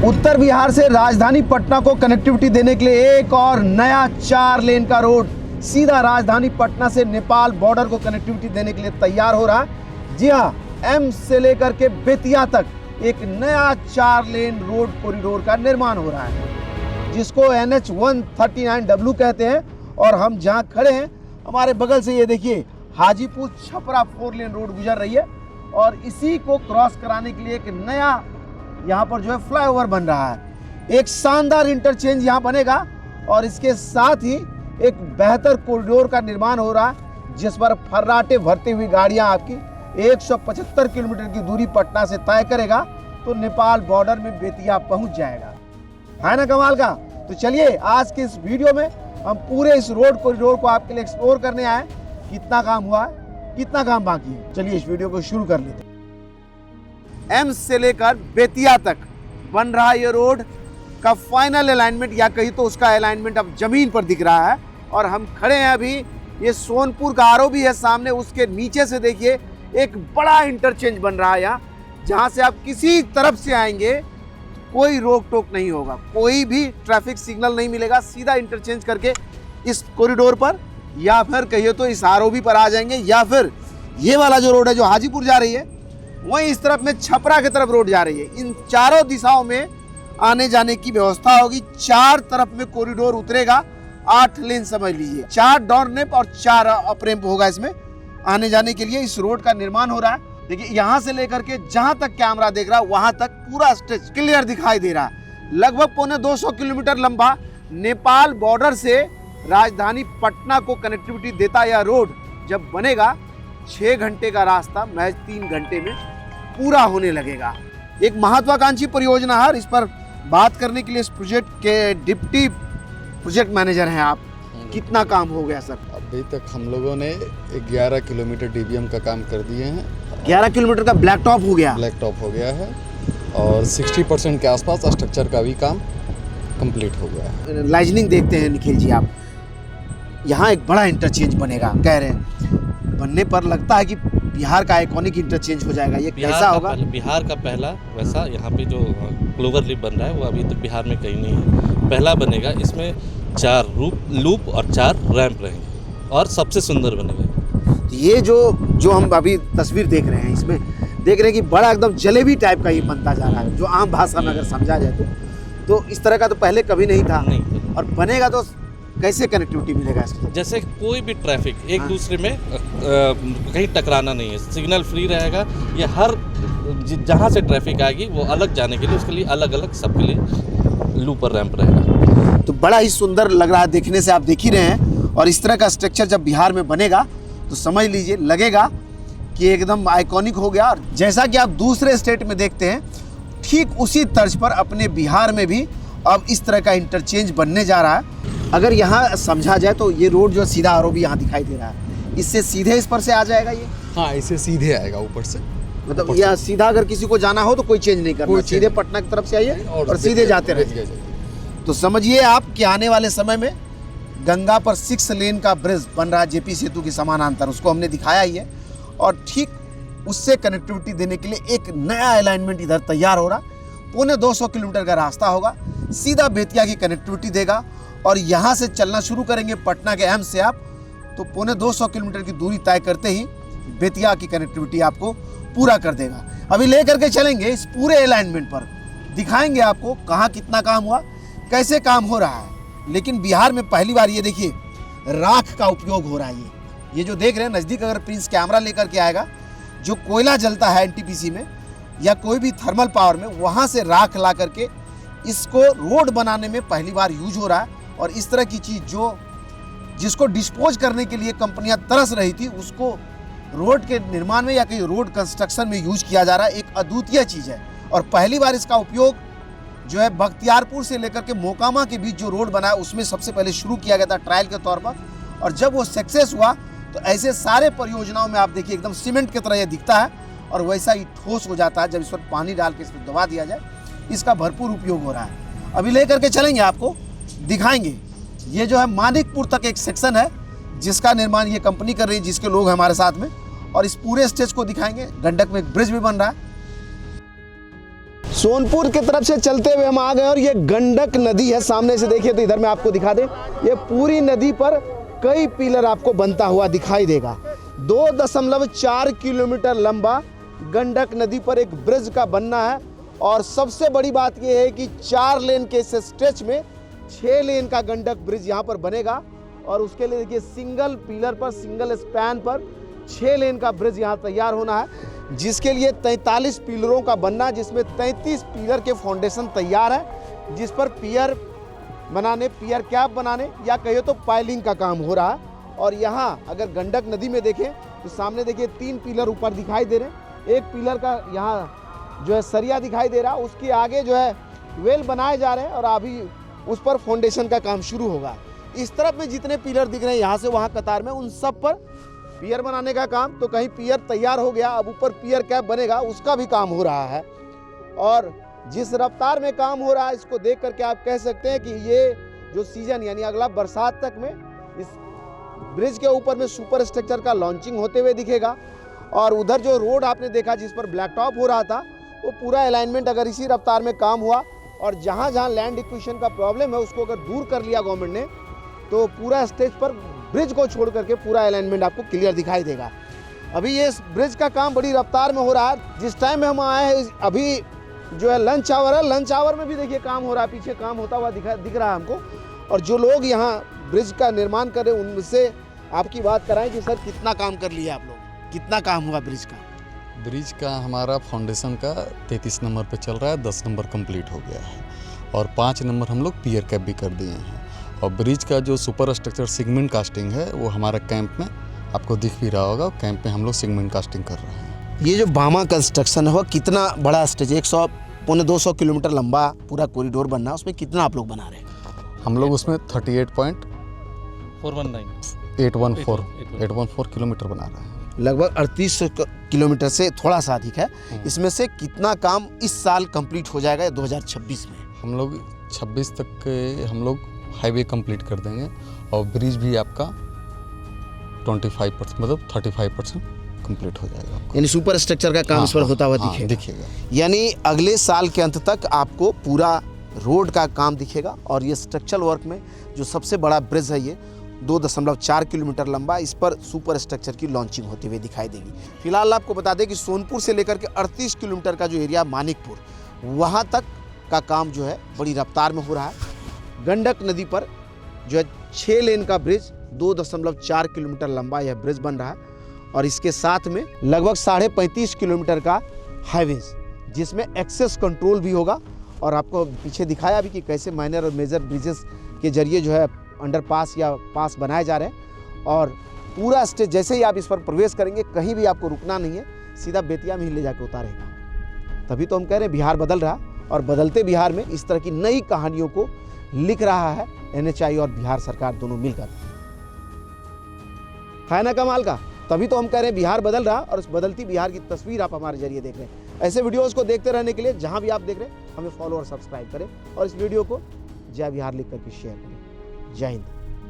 उत्तर बिहार से राजधानी पटना को कनेक्टिविटी देने के लिए एक और नया 4 लेन का रोड सीधा राजधानी पटना से नेपाल बॉर्डर को कनेक्टिविटी देने के लिए तैयार हो रहा है। जी हाँ, एम्स से लेकर के बेतिया तक एक नया 4 लेन रोड कॉरिडोर का निर्माण हो रहा है, जिसको NH 139W कहते हैं। और हम जहाँ खड़े हैं, हमारे बगल से ये देखिए हाजीपुर छपरा 4 लेन रोड गुजर रही है और इसी को क्रॉस कराने के लिए एक नया यहाँ पर जो है फ्लाईओवर बन रहा है। एक शानदार इंटरचेंज यहाँ बनेगा और इसके साथ ही एक बेहतर कॉरिडोर का निर्माण हो रहा है, जिस पर फर्राटे भरती हुई गाड़ियाँ आपकी 175 किलोमीटर की दूरी पटना से तय करेगा तो नेपाल बॉर्डर में बेतिया पहुँच जाएगा। है ना कमाल का? तो चलिए आज के इस वीडियो में हम पूरे इस रोड कॉरिडोर को आपके लिए एक्सप्लोर करने आए। कितना काम हुआ है, कितना काम बाकी है, चलिए इस वीडियो को शुरू कर लेते हैं। एम्स से लेकर बेतिया तक बन रहा ये रोड का फाइनल अलाइनमेंट, या कहीं तो उसका अलाइनमेंट अब जमीन पर दिख रहा है। और हम खड़े हैं अभी, ये सोनपुर का आरओ भी है सामने, उसके नीचे से देखिए एक बड़ा इंटरचेंज बन रहा है यहाँ, जहाँ से आप किसी तरफ से आएंगे कोई रोक टोक नहीं होगा, कोई भी ट्रैफिक सिग्नल नहीं मिलेगा। सीधा इंटरचेंज करके इस कॉरिडोर पर या फिर कहिए तो इस आरओबी पर आ जाएंगे, या फिर ये वाला जो रोड है जो हाजीपुर जा रही है, वहीं इस तरफ में छपरा की तरफ रोड जा रही है। इन चारों दिशाओं में आने जाने की व्यवस्था होगी। 4 तरफ में कॉरिडोर उतरेगा, 8 लेन समझ लीजिए, 4 डाउन रैंप और 4 अप रैंप होगा इसमें आने जाने के लिए। इस रोड का निर्माण हो रहा है। देखिए यहाँ से लेकर के जहां तक कैमरा देख रहा है वहां तक पूरा स्ट्रेच क्लियर दिखाई दे रहा है। लगभग 250 किलोमीटर लंबा नेपाल बॉर्डर से राजधानी पटना को कनेक्टिविटी देता यह रोड जब बनेगा 6 घंटे का रास्ता महज 3 घंटे में पूरा होने लगेगा। एक महत्वाकांक्षी परियोजना है। इस पर बात करने के लिए इस प्रोजेक्ट के डिप्टी प्रोजेक्ट मैनेजर हैं आप। कितना काम हो गया सर? अभी तक हम लोगों ने 11 किलोमीटर DBM का काम कर दिए हैं। 11 किलोमीटर का ब्लैक टॉप हो गया, ब्लैक टॉप हो गया है और 60% के आसपास स्ट्रक्चर का भी काम कंप्लीट हो गया है। लाइजनिंग देखते हैं निखिल जी आप, यहाँ एक बड़ा इंटरचेंज बनेगा कह रहे हैं, बनने पर लगता है कि बिहार का आइकॉनिक इंटरचेंज हो जाएगा। ये कैसा होगा? बिहार का पहला वैसा यहाँ पे जो क्लोवर लिप बन रहा है वो अभी तक बिहार में कहीं नहीं है, पहला बनेगा। इसमें 4 लूप और 4 रैंप रहेंगे और सबसे सुंदर बनेगा। ये जो हम अभी तस्वीर देख रहे हैं, इसमें देख रहे हैं कि बड़ा एकदम जलेबी टाइप का ये बनता जा रहा है, जो आम भाषा में अगर समझा जाए तो इस तरह का तो पहले कभी नहीं था। और बनेगा तो कैसे कनेक्टिविटी मिलेगा इसको? जैसे कोई भी ट्रैफिक एक दूसरे में कहीं टकराना नहीं है, सिग्नल फ्री रहेगा। ये हर जहाँ से ट्रैफिक आएगी वो अलग जाने के लिए उसके लिए अलग अलग सबके लिए लूप और रैंप रहेगा। तो बड़ा ही सुंदर लग रहा है देखने से, आप देख ही रहे हैं। और इस तरह का स्ट्रक्चर जब बिहार में बनेगा तो समझ लीजिए लगेगा कि एकदम आइकॉनिक हो गया। और जैसा कि आप दूसरे स्टेट में देखते हैं, ठीक उसी तर्ज पर अपने बिहार में भी अब इस तरह का इंटरचेंज बनने जा रहा है। अगर यहाँ समझा जाए तो ये रोड जो सीधा आरओबी यहाँ दिखाई दे रहा है, इससे सीधे इस पर से आ जाएगा ये? हाँ, इससे सीधे आएगा ऊपर से। मतलब यह सीधा अगर किसी को जाना हो तो कोई चेंज नहीं करना, सीधे पटना की तरफ से आइए और सीधे जाते रहिए। तो समझिए आप कि आने वाले समय में गंगा पर 6 लेन का ब्रिज बन रहा है जेपी सेतु के समानांतर, उसको हमने दिखाया ही है। और ठीक उससे कनेक्टिविटी देने के लिए एक नया अलाइनमेंट इधर तैयार हो रहा। 250 किलोमीटर का रास्ता होगा, सीधा बेतिया की कनेक्टिविटी देगा। और यहाँ से चलना शुरू करेंगे पटना के एम्स से आप, तो 250 किलोमीटर की दूरी तय करते ही बेतिया की कनेक्टिविटी आपको पूरा कर देगा। अभी लेकर के चलेंगे इस पूरे अलाइनमेंट पर, दिखाएंगे आपको कहाँ कितना काम हुआ, कैसे काम हो रहा है। लेकिन बिहार में पहली बार ये देखिए राख का उपयोग हो रहा है। ये जो देख रहे हैं नज़दीक, अगर प्रिंस कैमरा लेकर के आएगा, जो कोयला जलता है NTPC में या कोई भी थर्मल पावर में, वहाँ से राख ला करके इसको रोड बनाने में पहली बार यूज हो रहा है। और इस तरह की चीज़ जिसको डिस्पोज करने के लिए कंपनियां तरस रही थी, उसको रोड के निर्माण में या कहीं रोड कंस्ट्रक्शन में यूज किया जा रहा है। एक अद्वितीय चीज़ है और पहली बार इसका उपयोग जो है बख्तियारपुर से लेकर के मोकामा के बीच जो रोड बना है उसमें सबसे पहले शुरू किया गया था ट्रायल के तौर पर। और जब वो सक्सेस हुआ तो ऐसे सारे परियोजनाओं में आप देखिए एकदम सीमेंट की तरह ये दिखता है और वैसा ही ठोस हो जाता है जब इस पर पानी डाल के इसको दबा दिया जाए। इसका भरपूर उपयोग हो रहा है। अभी लेकर के चलेंगे, आपको दिखाएंगे। ये जो है मानिकपुर तक एक सेक्शन है जिसका निर्माण ये कंपनी कर रही है, जिसके लोग हैं हमारे साथ में, और इस पूरे स्टेज को दिखाएंगे। गंडक में एक ब्रिज भी बन रहा है। सोनपुर की तरफ से चलते हुए हम आ गए और ये गंडक नदी है, सामने से देखिए तो इधर मैं आपको दिखा दें, ये पूरी नदी पर कई पिलर आपको बनता हुआ दिखाई देगा। 2.4 किलोमीटर लंबा गंडक नदी पर एक ब्रिज का बनना है और सबसे बड़ी बात यह है कि 4 लेन के इस स्ट्रेच में 6 लेन का गंडक ब्रिज यहाँ पर बनेगा और उसके लिए देखिए सिंगल पिलर पर, सिंगल स्पैन पर 6 लेन का ब्रिज यहाँ तैयार होना है, जिसके लिए 43 पिलरों का बनना, जिसमें 33 पिलर के फाउंडेशन तैयार है, जिस पर पियर बनाने, पियर कैप बनाने या कहिए तो पाइलिंग का काम हो रहा है। और यहाँ अगर गंडक नदी में देखें तो सामने देखिए 3 पिलर ऊपर दिखाई दे रहे हैं, एक पिलर का यहाँ जो है सरिया दिखाई दे रहा, उसके आगे जो है वेल बनाए जा रहे हैं और अभी उस पर फाउंडेशन का काम शुरू होगा। इस तरफ में जितने पिलर दिख रहे हैं यहाँ से वहाँ कतार में, उन सब पर पियर बनाने का काम, तो कहीं पियर तैयार हो गया, अब ऊपर पियर कैप बनेगा, उसका भी काम हो रहा है। और जिस रफ्तार में काम हो रहा है इसको देख करके आप कह सकते हैं कि ये जो सीजन यानी अगला बरसात तक में इस ब्रिज के ऊपर में सुपर स्ट्रक्चर का लॉन्चिंग होते हुए दिखेगा। और उधर जो रोड आपने देखा जिस पर ब्लैक टॉप हो रहा था, वो पूरा अलाइनमेंट अगर इसी रफ्तार में काम हुआ और जहाँ जहाँ लैंड एक्विजिशन का प्रॉब्लम है उसको अगर दूर कर लिया गवर्नमेंट ने, तो पूरा स्टेज पर ब्रिज को छोड़ करके पूरा अलाइनमेंट आपको क्लियर दिखाई देगा। अभी ये ब्रिज का काम बड़ी रफ्तार में हो रहा है। जिस टाइम में हम आए हैं अभी जो है लंच आवर है, लंच आवर में भी देखिए काम हो रहा है, पीछे काम होता हुआ दिख रहा है हमको। और जो लोग यहाँ ब्रिज का निर्माण कर रहे हैं उनसे आपकी बात कराएं कि सर कितना काम कर लिया आप लोग, कितना काम हुआ ब्रिज का? ब्रिज का हमारा फाउंडेशन का 33 नंबर पे चल रहा है, 10 नंबर कंप्लीट हो गया है और 5 नंबर हम लोग पियर कैप भी कर दिए हैं। और ब्रिज का जो सुपर स्ट्रक्चर सिगमेंट कास्टिंग है वो हमारा कैंप में आपको दिख भी रहा होगा, कैंप में हम लोग सिगमेंट कास्टिंग कर रहे हैं। ये जो बामा कंस्ट्रक्शन है वो कितना बड़ा स्टेज, 100-200 किलोमीटर लंबा पूरा कॉरिडोर बनना है, उसमें कितना आप लोग बना रहे हैं? हम लोग उसमें 38.814 किलोमीटर बना रहे हैं, लगभग 38 किलोमीटर से थोड़ा सा अधिक है। इसमें से कितना काम इस साल कंप्लीट हो जाएगा 2026 में? हम लोग 26 तक के हम लोग हाईवे कंप्लीट कर देंगे और ब्रिज भी आपका 25% मतलब 35% कंप्लीट हो जाएगा। यानी सुपर स्ट्रक्चर का काम इस पर होता हुआ दिखेगा। यानी अगले साल के अंत तक आपको पूरा रोड का काम दिखेगा और ये स्ट्रक्चरल वर्क में जो सबसे बड़ा ब्रिज है ये 2.4 किलोमीटर लंबा, इस पर सुपर स्ट्रक्चर की लॉन्चिंग होती हुई दिखाई देगी। फिलहाल आपको बता दें कि सोनपुर से लेकर के 38 किलोमीटर का जो एरिया मानिकपुर, वहाँ तक का काम जो है बड़ी रफ्तार में हो रहा है। गंडक नदी पर जो है 6 लेन का ब्रिज, 2.4 किलोमीटर लंबा यह ब्रिज बन रहा है और इसके साथ में लगभग 35.5 किलोमीटर का हाईवे, जिसमें एक्सेस कंट्रोल भी होगा। और आपको पीछे दिखाया भी कि कैसे माइनर और मेजर ब्रिजेस के जरिए जो है अंडरपास या पास बनाए जा रहे हैं। और पूरा स्टेज जैसे ही आप इस पर प्रवेश करेंगे कहीं भी आपको रुकना नहीं है, सीधा बेतिया में ही ले जाकर उतारेगा। तभी तो हम कह रहे हैं बिहार बदल रहा, और बदलते बिहार में इस तरह की नई कहानियों को लिख रहा है NHAI और बिहार सरकार दोनों मिलकर। है ना कमाल का? तभी तो हम कह रहे हैं बिहार बदल रहा, और उस बदलती बिहार की तस्वीर आप हमारे जरिए देख रहे हैं। ऐसे वीडियोस को देखते रहने के लिए जहां भी आप देख रहे हैं हमें फॉलो और सब्सक्राइब करें और इस वीडियो को जय बिहार लिख करके शेयर करें। जय हिंद।